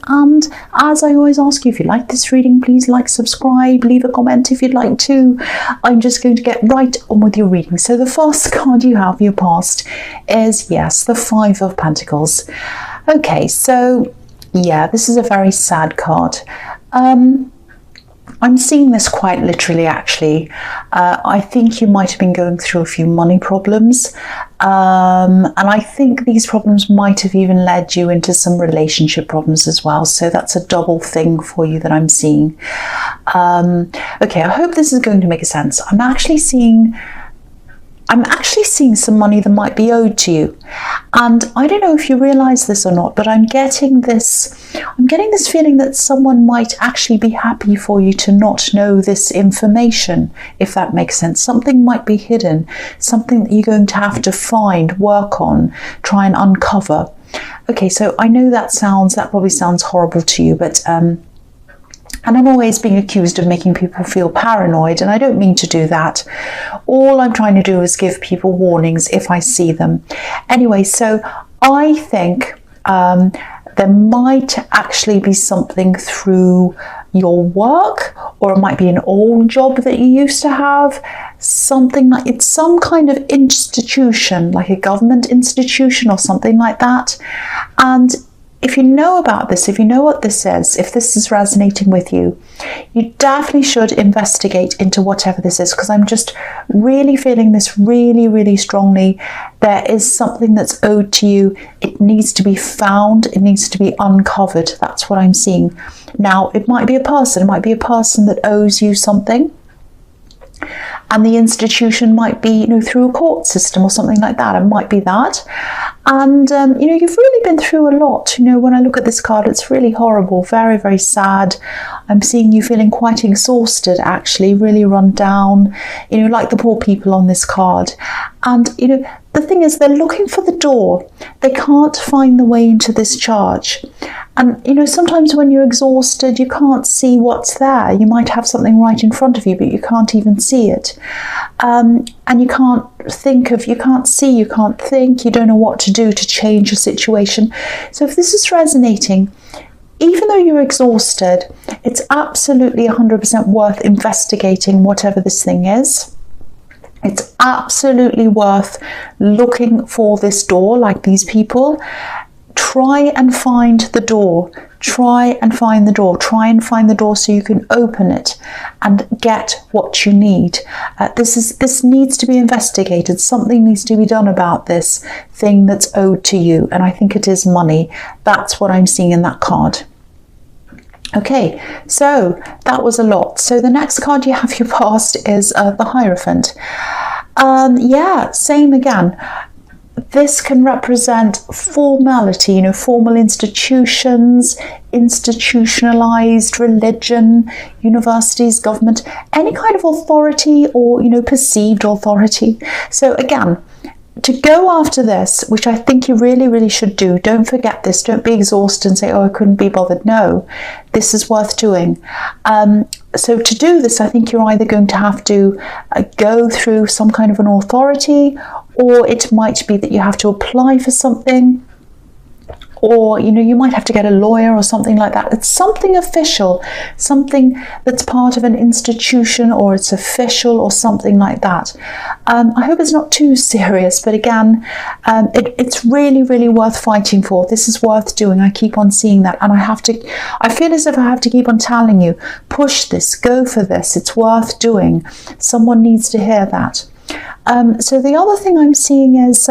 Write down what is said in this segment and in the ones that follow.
And as I always ask you, if you like this reading, please like, subscribe, leave a comment if you'd like to. I'm just going to get right on with your reading. So the first card you have, your past, is, yes, the Five of Pentacles. Okay, so yeah, this is a very sad card. I'm seeing this quite literally, actually. I think you might have been going through a few money problems. And I think these problems might have even led you into some relationship problems as well. So that's a double thing for you that I'm seeing. Okay, I hope this is going to make sense. I'm actually seeing some money that might be owed to you. And I don't know if you realize this or not, but I'm getting this feeling that someone might actually be happy for you to not know this information, if that makes sense. Something might be hidden, something that you're going to have to find, work on, try and uncover. Okay, so I know that probably sounds horrible to you, but and I'm always being accused of making people feel paranoid, and I don't mean to do that. All I'm trying to do is give people warnings if I see them. Anyway, so I think there might actually be something through your work, or it might be an old job that you used to have, something like it's some kind of institution, like a government institution or something like that. And if you know about this, if you know what this is, if this is resonating with you, you definitely should investigate into whatever this is, because I'm just really feeling this really, really strongly. There is something that's owed to you. It needs to be found. It needs to be uncovered. That's what I'm seeing. Now, it might be a person. It might be a person that owes you something. And the institution might be, through a court system or something like that. It might be that. And, you've really been through a lot. When I look at this card, it's really horrible, very, very sad. I'm seeing you feeling quite exhausted, actually, really run down, like the poor people on this card. And, the thing is, they're looking for the door. They can't find the way into this charge. And, sometimes when you're exhausted, you can't see what's there. You might have something right in front of you, but you can't even see it. And you can't think, you think, you don't know what to do to change your situation. So if this is resonating, even though you're exhausted, it's absolutely 100% worth investigating whatever this thing is. It's absolutely worth looking for this door, like these people. Try and find the door. Try and find the door. Try and find the door so you can open it and get what you need. This needs to be investigated. Something needs to be done about this thing that's owed to you. And I think it is money. That's what I'm seeing in that card. Okay, so that was a lot. So the next card you have, your past, is the Hierophant. Yeah, same again. This can represent formality, formal institutions, institutionalized religion, universities, government, any kind of authority or, perceived authority. So again, to go after this, which I think you really, really should do, don't forget this, don't be exhausted and say, oh, I couldn't be bothered. No, this is worth doing. So to do this, I think you're either going to have to go through some kind of an authority, or it might be that you have to apply for something, or you might have to get a lawyer or something like that. It's something official, something that's part of an institution, or it's official or something like that. I hope it's not too serious, but again, it's really, really worth fighting for. This is worth doing. I keep on seeing that, and I feel as if I have to keep on telling you, push this, go for this. It's worth doing. Someone needs to hear that. So the other thing I'm seeing is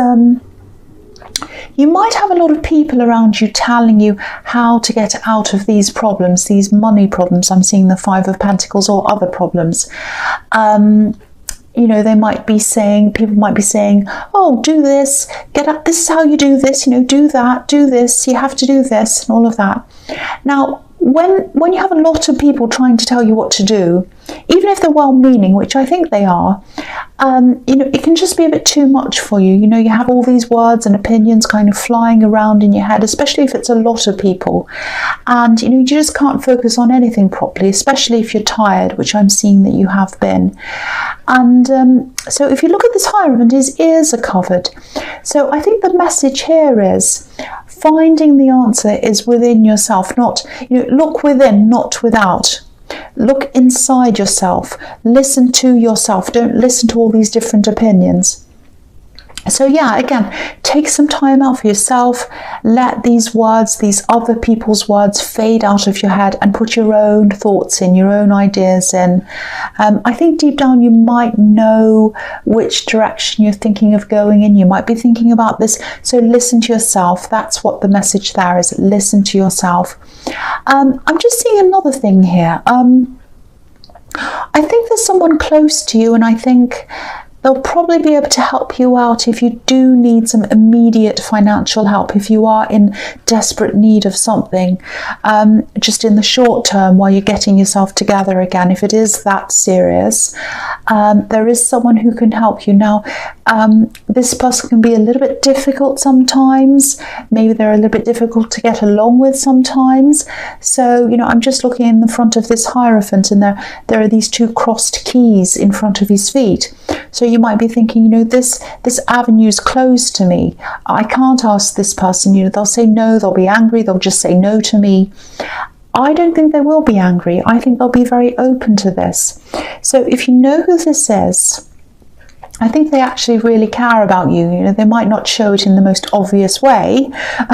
you might have a lot of people around you telling you how to get out of these problems, these money problems. I'm seeing the Five of Pentacles, or other problems. They might be saying, people might be saying, oh, do this, get up, this is how you do this, do that, do this, you have to do this, and all of that. Now, when you have a lot of people trying to tell you what to do, even if they're well-meaning, which I think they are, it can just be a bit too much for you. You have all these words and opinions kind of flying around in your head, especially if it's a lot of people. And, you just can't focus on anything properly, especially if you're tired, which I'm seeing that you have been. And so if you look at this Hierophant, his ears are covered. So I think the message here is, finding the answer is within yourself, not, look within, not without. Look inside yourself. Listen to yourself. Don't listen to all these different opinions. So yeah, again, take some time out for yourself. Let these words, these other people's words, fade out of your head and put your own thoughts in, your own ideas in. I think deep down you might know which direction you're thinking of going in. You might be thinking about this. So listen to yourself. That's what the message there is. Listen to yourself. I'm just seeing another thing here. I think there's someone close to you, and I think they'll probably be able to help you out if you do need some immediate financial help, if you are in desperate need of something, just in the short term while you're getting yourself together again. If it is that serious, there is someone who can help you. Now, this person can be a little bit difficult sometimes. Maybe they're a little bit difficult to get along with sometimes. So, I'm just looking in the front of this Hierophant, and there are these two crossed keys in front of his feet. So you might be thinking, this avenue is closed to me. I can't ask this person. They'll say no, they'll be angry, they'll just say no to me. I don't think they will be angry. I think they'll be very open to this. So if you know who this is, I think they actually really care about you. They might not show it in the most obvious way,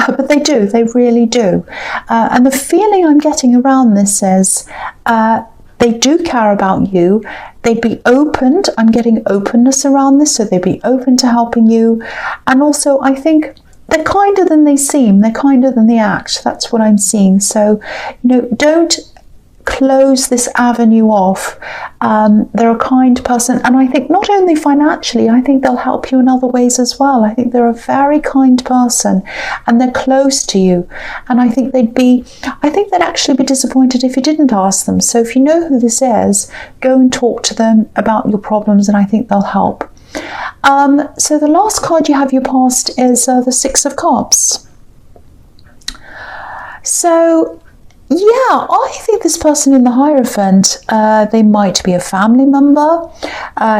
but they do. They really do. And the feeling I'm getting around this is they do care about you. They'd be opened. I'm getting openness around this, so they'd be open to helping you. And also, I think they're kinder than they seem. They're kinder than they act. That's what I'm seeing. So, don't close this avenue off. They're a kind person, and I think not only financially, I think they'll help you in other ways as well. I think they're a very kind person, and they're close to you, and I think they'd actually be disappointed if you didn't ask them. So if you know who this is, go and talk to them about your problems, and I think they'll help. So the last card you have your past is the Six of Cups. So yeah, I think this person in the Hierophant, they might be a family member.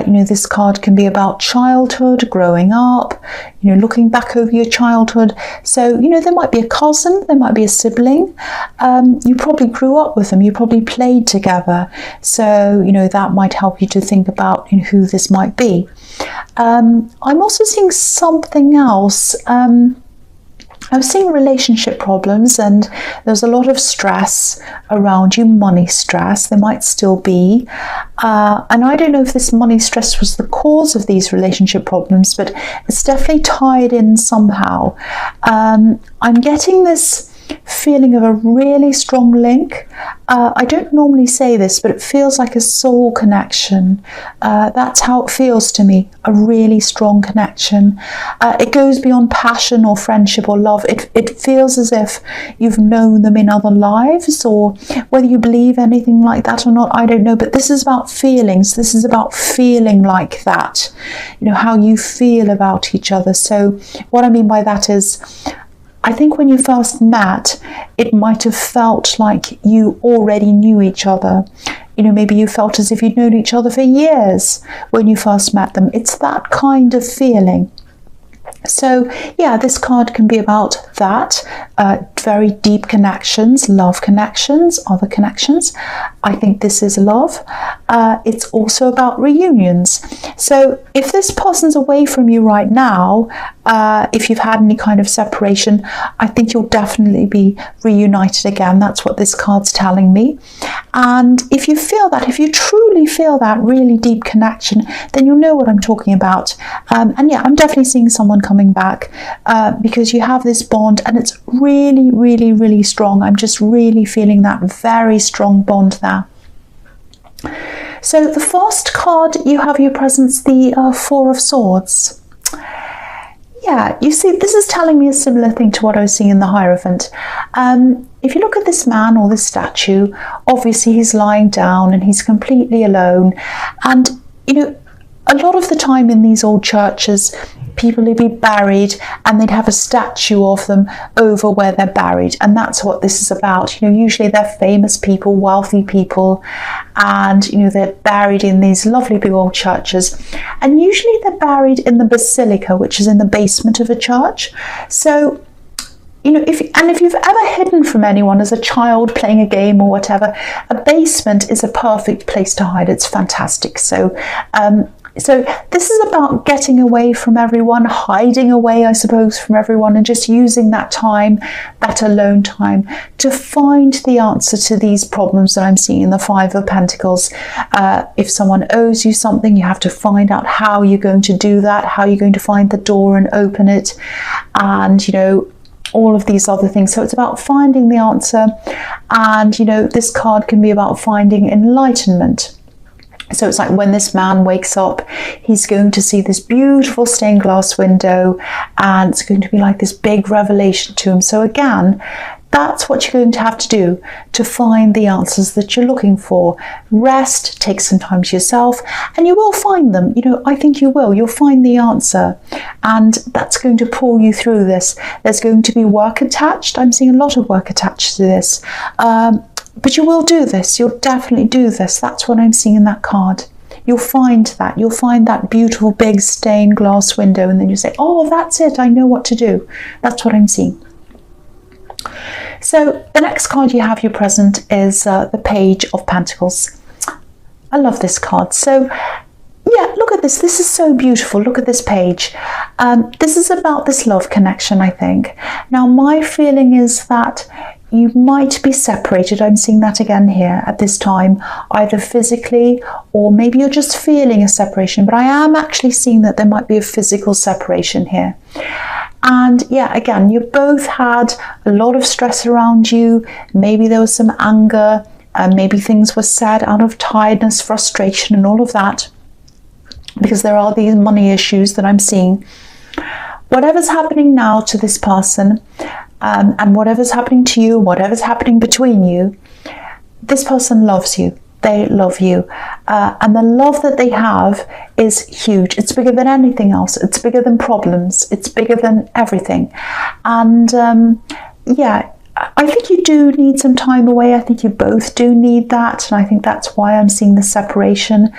This card can be about childhood, growing up, looking back over your childhood. So, there might be a cousin, there might be a sibling. You probably grew up with them, you probably played together. So, that might help you to think about who this might be. I'm also seeing something else. I'm seeing relationship problems, and there's a lot of stress around you, money stress. There might still be. And I don't know if this money stress was the cause of these relationship problems, but it's definitely tied in somehow. I'm getting this feeling of a really strong link. I don't normally say this, but it feels like a soul connection. That's how it feels to me, a really strong connection. It goes beyond passion or friendship or love. It feels as if you've known them in other lives, or whether you believe anything like that or not, I don't know, but this is about feelings. This is about feeling like that, how you feel about each other. So what I mean by that is, I think when you first met, it might have felt like you already knew each other. Maybe you felt as if you'd known each other for years when you first met them. It's that kind of feeling. So yeah, this card can be about that, very deep connections, love connections, other connections. I think this is love. It's also about reunions. So if this person's away from you right now, if you've had any kind of separation, I think you'll definitely be reunited again. That's what this card's telling me. And if you feel that, if you truly feel that really deep connection, then you'll know what I'm talking about. And yeah, I'm definitely seeing someone coming back because you have this bond, and it's really, really, really strong. I'm just really feeling that very strong bond there. So the first card you have your presence, the Four of Swords. Yeah, you see, this is telling me a similar thing to what I was seeing in the Hierophant. If you look at this man or this statue, obviously he's lying down and he's completely alone. And, a lot of the time in these old churches, people would be buried and they'd have a statue of them over where they're buried. And that's what this is about. Usually they're famous people, wealthy people, and, they're buried in these lovely big old churches. And usually they're buried in the basilica, which is in the basement of a church. So, if you've ever hidden from anyone as a child playing a game or whatever, a basement is a perfect place to hide. It's fantastic. So this is about getting away from everyone, hiding away, I suppose, from everyone, and just using that time, that alone time, to find the answer to these problems that I'm seeing in the Five of Pentacles. If someone owes you something, you have to find out how you're going to do that, how you're going to find the door and open it, and, all of these other things. So it's about finding the answer, and, this card can be about finding enlightenment. So it's like when this man wakes up, he's going to see this beautiful stained glass window, and it's going to be like this big revelation to him. So again, that's what you're going to have to do to find the answers that you're looking for. Rest, take some time to yourself, and you will find them. I think you will. You'll find the answer, and that's going to pull you through this. There's going to be work attached. I'm seeing a lot of work attached to this. But you will do this. You'll definitely do this. That's what I'm seeing in that card. You'll find that. You'll find that beautiful big stained glass window, and then you say, oh, that's it. I know what to do. That's what I'm seeing. So the next card you have, your present, is the Page of Pentacles. I love this card. So yeah, look at this. This is so beautiful. Look at this page. This is about this love connection, I think. Now, my feeling is that you might be separated. I'm seeing that again here at this time, either physically or maybe you're just feeling a separation. But I am actually seeing that there might be a physical separation here. And yeah, again, you both had a lot of stress around you. Maybe there was some anger, maybe things were said out of tiredness, frustration, and all of that, because there are these money issues that I'm seeing. Whatever's happening now to this person, and whatever's happening to you, whatever's happening between you, this person loves you. They love you. And the love that they have is huge. It's bigger than anything else. It's bigger than problems. It's bigger than everything. And yeah, I think you do need some time away. I think you both do need that. And I think that's why I'm seeing the separation.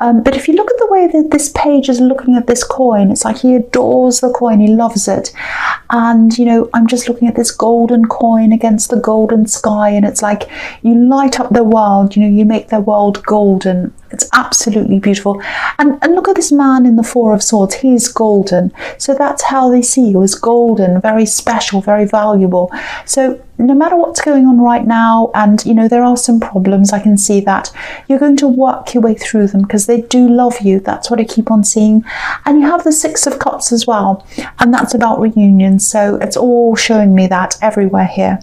But if you look at the way that this page is looking at this coin, it's like he adores the coin. He loves it. And, I'm just looking at this golden coin against the golden sky. And it's like you light up the world. You make their world golden. It's absolutely beautiful. And look at this man in the Four of Swords. He's golden. So that's how they see you, as golden, very special, very valuable. So no matter what's going on right now, and there are some problems, I can see that you're going to work your way through them because they do love you. That's what I keep on seeing. And you have the Six of Cups as well, and that's about reunion. So it's all showing me that everywhere here.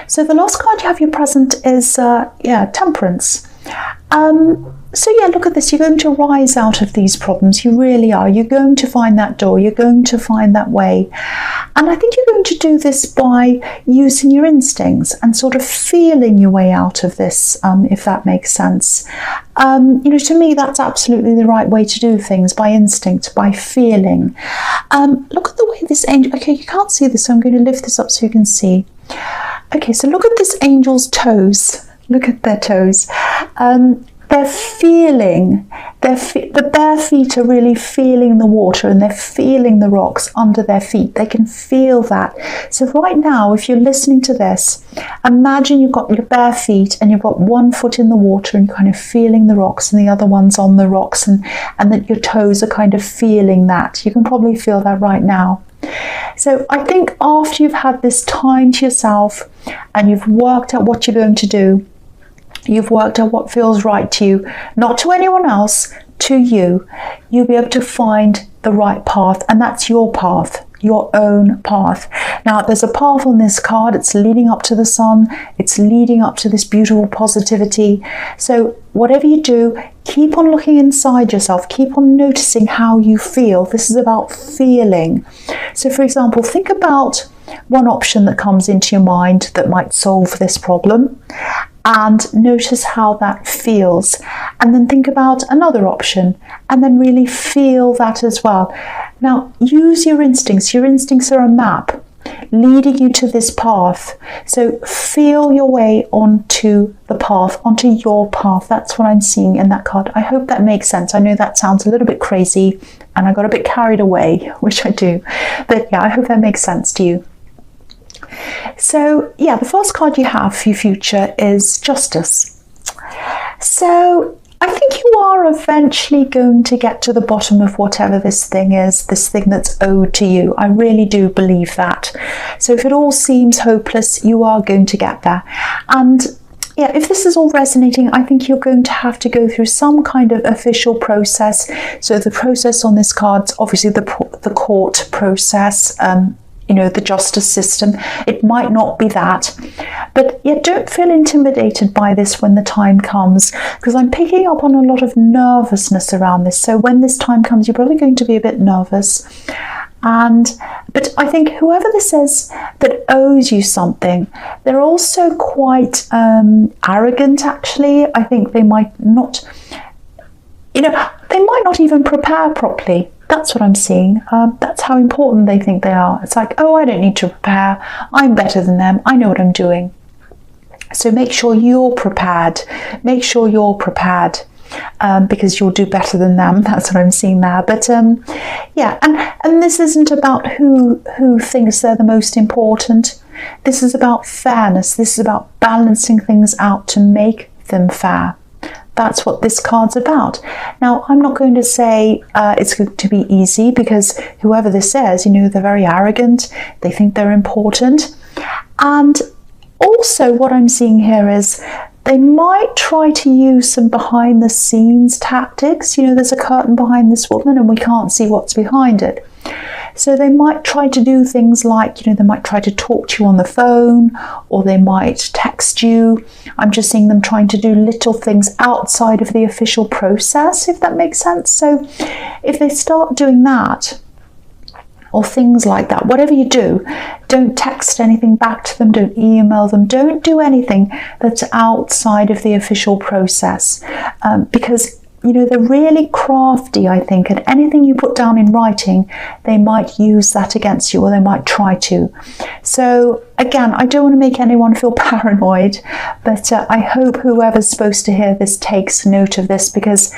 So the last card you have, your present, is Temperance. So yeah, look at this. You're going to rise out of these problems. You really are. You're going to find that door. You're going to find that way. And I think you're going to do this by using your instincts and sort of feeling your way out of this, if that makes sense. To me, that's absolutely the right way to do things, by instinct, by feeling. Look at the way this angel, okay, you can't see this, so I'm going to lift this up so you can see. Okay, so look at this angel's toes. Look at their toes. They're feeling, the bare feet are really feeling the water, and they're feeling the rocks under their feet. They can feel that. So right now, if you're listening to this, imagine you've got your bare feet and you've got one foot in the water and you're kind of feeling the rocks, and the other one's on the rocks, and that your toes are kind of feeling that. You can probably feel that right now. So I think after you've had this time to yourself and you've worked out what you're going to do, you've worked out what feels right to you, not to anyone else, to you, you'll be able to find the right path, and that's your path, your own path. Now, there's a path on this card. It's leading up to the sun. It's leading up to this beautiful positivity. So whatever you do, keep on looking inside yourself. Keep on noticing how you feel. This is about feeling. So for example, think about one option that comes into your mind that might solve this problem, and notice how that feels. And then think about another option, and then really feel that as well. Now, use your instincts. Your instincts are a map leading you to this path. So feel your way onto the path, onto your path. That's what I'm seeing in that card. I hope that makes sense. I know that sounds a little bit crazy, and I got a bit carried away, which I do. But yeah, I hope that makes sense to you. So yeah, the first card you have for your future is Justice. So I think you are eventually going to get to the bottom of whatever this thing is, this thing that's owed to you. I really do believe that. So if it all seems hopeless, you are going to get there. And yeah, if this is all resonating, I think you're going to have to go through some kind of official process. So the process on this card's obviously the court process, the justice system. It might not be that. But yet don't feel intimidated by this when the time comes, because I'm picking up on a lot of nervousness around this. So when this time comes, you're probably going to be a bit nervous. But I think whoever this is that owes you something, they're also quite arrogant, actually. I think they might not, they might not even prepare properly. That's what I'm seeing. That's how important they think they are. It's like, oh, I don't need to prepare. I'm better than them. I know what I'm doing. So make sure you're prepared. Make sure you're prepared. Because you'll do better than them. That's what I'm seeing there. But yeah, and this isn't about who thinks they're the most important. This is about fairness. This is about balancing things out to make them fair. That's what this card's about. Now, I'm not going to say it's going to be easy, because whoever this is, they're very arrogant. They think they're important. And also what I'm seeing here is they might try to use some behind the scenes tactics. There's a curtain behind this woman and we can't see what's behind it. So they might try to do things like, they might try to talk to you on the phone, or they might text you. I'm just seeing them trying to do little things outside of the official process, if that makes sense. So if they start doing that, or things like that, whatever you do, don't text anything back to them, don't email them, don't do anything that's outside of the official process, because they're really crafty, I think, and anything you put down in writing, they might use that against you, or they might try to. So again, I don't want to make anyone feel paranoid, but I hope whoever's supposed to hear this takes note of this, because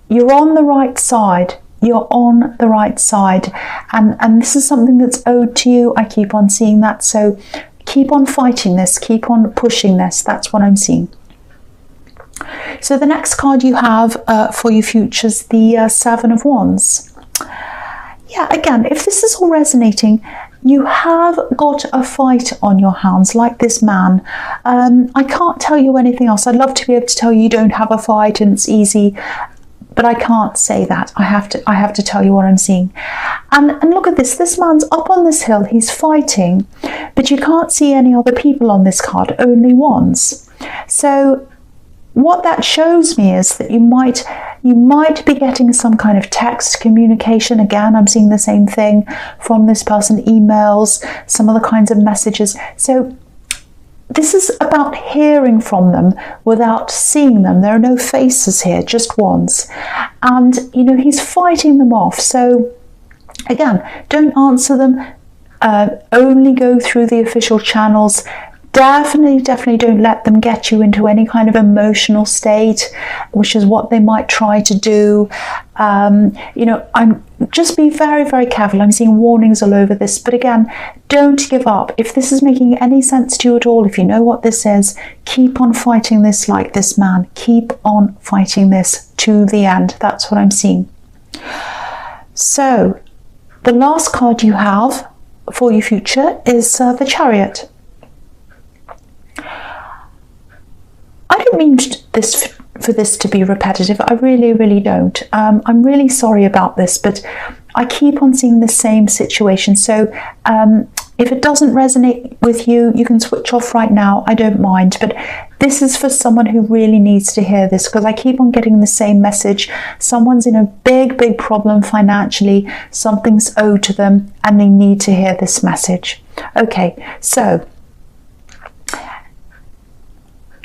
you're on the right side. You're on the right side, and this is something that's owed to you. I keep on seeing that, so keep on fighting this, keep on pushing this. That's what I'm seeing. So the next card you have for your future is the Seven of Wands. Yeah, again, if this is all resonating, you have got a fight on your hands, like this man. I can't tell you anything else. I'd love to be able to tell you don't have a fight and it's easy, but I can't say that. I have to tell you what I'm seeing. And look at this. This man's up on this hill. He's fighting, but you can't see any other people on this card, only wands. So what that shows me is that you might be getting some kind of text communication. Again, I'm seeing the same thing from this person, emails, some other kinds of messages. So this is about hearing from them without seeing them. There are no faces here, just wands. And, he's fighting them off. So, again, don't answer them. Only go through the official channels. Definitely don't let them get you into any kind of emotional state, which is what they might try to do. Just be very, very careful. I'm seeing warnings all over this, but again, don't give up. If this is making any sense to you at all, if you know what this is, keep on fighting this like this man. Keep on fighting this to the end. That's what I'm seeing. So, the last card you have for your future is the Chariot. I don't mean for this to be repetitive. I really, really don't. I'm really sorry about this, but I keep on seeing the same situation. So if it doesn't resonate with you, you can switch off right now. I don't mind. But this is for someone who really needs to hear this, because I keep on getting the same message. Someone's in a big, big problem financially. Something's owed to them and they need to hear this message. Okay, so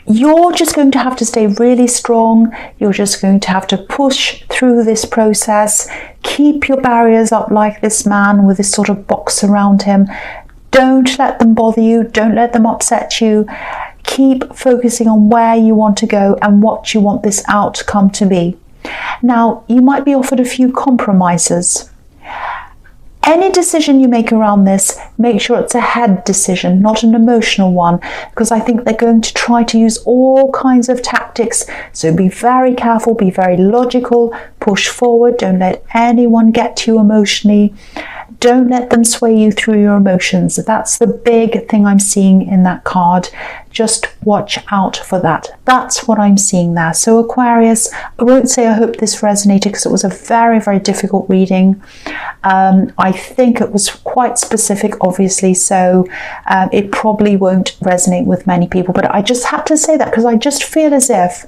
you're just going to have to stay really strong. You're just going to have to push through this process. Keep your barriers up like this man with this sort of box around him. Don't let them bother you. Don't let them upset you. Keep focusing on where you want to go and what you want this outcome to be. Now, you might be offered a few compromises. Any decision you make around this, make sure it's a head decision, not an emotional one, because I think they're going to try to use all kinds of tactics. So be very careful, be very logical, push forward, don't let anyone get to you emotionally. Don't let them sway you through your emotions. That's the big thing I'm seeing in that card. Just watch out for that. That's what I'm seeing there. So Aquarius, I won't say I hope this resonated because it was a very, very difficult reading. I think it was quite specific, obviously, so it probably won't resonate with many people. But I just have to say that because I just feel as if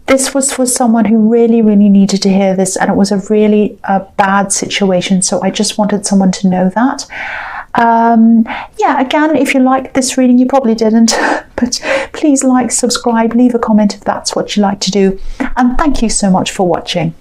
this was for someone who really, really needed to hear this, and it was a really bad situation. So I just wanted someone to know that. Yeah, again, if you liked this reading, you probably didn't, but please like, subscribe, leave a comment if that's what you like to do. And thank you so much for watching.